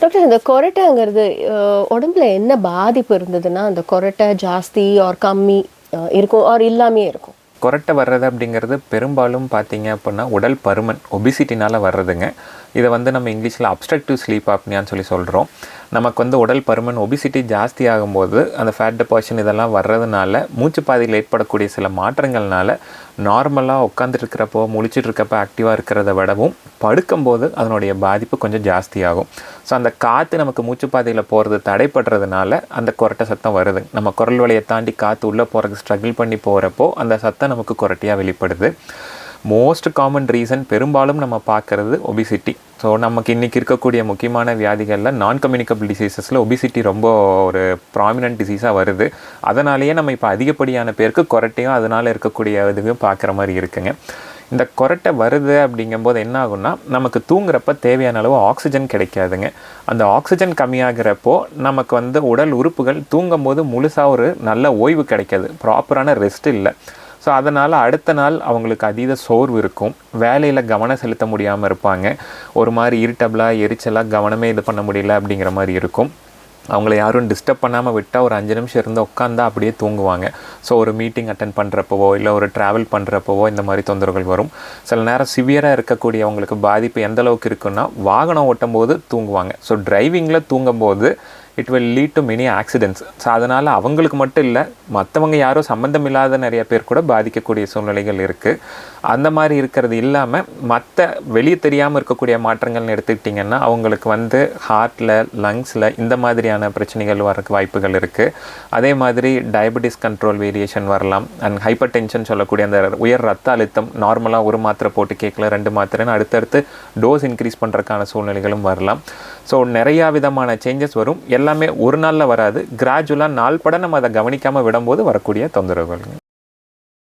Doctor இந்த கொரட்டைங்கிறது உடம்புல என்ன பாதிப்பு இருந்ததுன்னா அந்த கொரட்டை ஜாஸ்தி ஆர் கம்மி இருக்கும் ஆர் இல்லாமே இருக்கும்? கொரட்டை வர்றது அப்படிங்கிறது பெரும்பாலும் பார்த்தீங்க அப்படின்னா உடல் பருமன் ஒபிசிட்டினால் வர்றதுங்க. இதை நம்ம இங்கிலீஷில் அப்ஸ்ட்ரக்டிவ் ஸ்லீப் ஆப்னியான்னு சொல்லி சொல்கிறோம். நமக்கு உடல் பருமன் ஒபிசிட்டி ஜாஸ்தி ஆகும்போது அந்த ஃபேட் டெபாசிஷன் இதெல்லாம் வர்றதுனால மூச்சு பாதையில் ஏற்படக்கூடிய சில மாற்றங்கள்னால நார்மலாக உட்காந்துருக்கிறப்போ முழிச்சிட்டு இருக்கப்போ ஆக்டிவாக இருக்கிறத விடவும் படுக்கும்போது அதனுடைய பாதிப்பு கொஞ்சம் ஜாஸ்தியாகும். ஸோ அந்த காற்று நமக்கு மூச்சு பாதையில் போகிறது தடைப்படுறதுனால அந்த கொரட்டை சத்தம் வருது. நம்ம குரல் வலையை தாண்டி காற்று உள்ளே போகிறதுக்கு ஸ்ட்ரகிள் பண்ணி போகிறப்போ அந்த சத்தம் நமக்கு கொரட்டையாக வெளிப்படுது. மோஸ்ட் காமன் ரீசன் பெரும்பாலும் நம்ம பார்க்குறது ஒபிசிட்டி. ஸோ நமக்கு இன்றைக்கி இருக்கக்கூடிய முக்கியமான வியாதிகளில் நான் கம்யூனிகபிள் டிசீசஸில் ஒபிசிட்டி ரொம்ப ஒரு ப்ராமினன்ட் டிசீஸாக வருது. அதனாலேயே நம்ம இப்போ அதிகப்படியான பேருக்கு கொரட்டையும் அதனால் இருக்கக்கூடிய இதுவும் பார்க்குற மாதிரி இருக்குங்க. இந்த கொரட்டை வருது அப்படிங்கும்போது என்ன ஆகும்னா நமக்கு தூங்குறப்ப தேவையான அளவு ஆக்சிஜன் கிடைக்காதுங்க. அந்த ஆக்சிஜன் கம்மியாகிறப்போ நமக்கு உடல் உறுப்புகள் தூங்கும்போது முழுசாக ஒரு நல்ல ஓய்வு கிடைக்காது, ப்ராப்பரான ரெஸ்ட் இல்லை. ஸோ அதனால் அடுத்த நாள் அவங்களுக்கு அதீத சோர்வு இருக்கும், வேலையில் கவனம் செலுத்த முடியாமல் இருப்பாங்க, ஒரு மாதிரி இரிட்டபிளாக எரிச்சலாக கவனமே இது பண்ண முடியல அப்படிங்கிற மாதிரி இருக்கும். அவங்கள யாரும் டிஸ்டர்ப் பண்ணாமல் விட்டால் ஒரு 5 நிமிஷம் இருந்து உட்காந்தா அப்படியே தூங்குவாங்க. ஸோ ஒரு மீட்டிங் அட்டன் பண்ணுறப்பவோ இல்லை ஒரு ட்ராவல் பண்ணுறப்பவோ இந்த மாதிரி தொந்தரவுகள் வரும். சில நேரம் சிவியராக இருக்கக்கூடியவங்களுக்கு பாதிப்பு எந்த அளவுக்கு இருக்குன்னா வாகனம் ஓட்டும் போது தூங்குவாங்க. ஸோ டிரைவிங்கில் தூங்கும்போது it will lead to many accidents. So அதனால் அவங்களுக்கு மட்டும் இல்லை, மற்றவங்க யாரும் சம்மந்தம் இல்லாத நிறைய பேர் கூட பாதிக்கக்கூடிய சூழ்நிலைகள் இருக்குது. அந்த மாதிரி இருக்கிறது இல்லாமல் மற்ற வெளியே தெரியாமல் இருக்கக்கூடிய மாற்றங்கள்னு எடுத்துக்கிட்டிங்கன்னா அவங்களுக்கு ஹார்ட்டில் லங்ஸில் இந்த மாதிரியான பிரச்சனைகள் வரக்கு வாய்ப்புகள் இருக்குது. அதே மாதிரி டயபெட்டிஸ் கண்ட்ரோல் வேரியேஷன் வரலாம். அண்ட் ஹைப்பர் டென்ஷன் சொல்லக்கூடிய அந்த உயர் ரத்த அழுத்தம், நார்மலாக ஒரு மாத்திரை போட்டு கேட்கல 2 மாத்திரைன்னு அடுத்தடுத்து டோஸ் இன்க்ரீஸ் பண்ணுறதுக்கான சூழ்நிலைகளும் வரலாம். ஸோ நிறையா விதமான சேஞ்சஸ் வரும். எல்லாமே ஒரு நாளில் வராது, கிராஜுவலாக நாள் பட நம்ம அதை கவனிக்காமல் விடும்போது வரக்கூடிய தொந்தரவுகள்.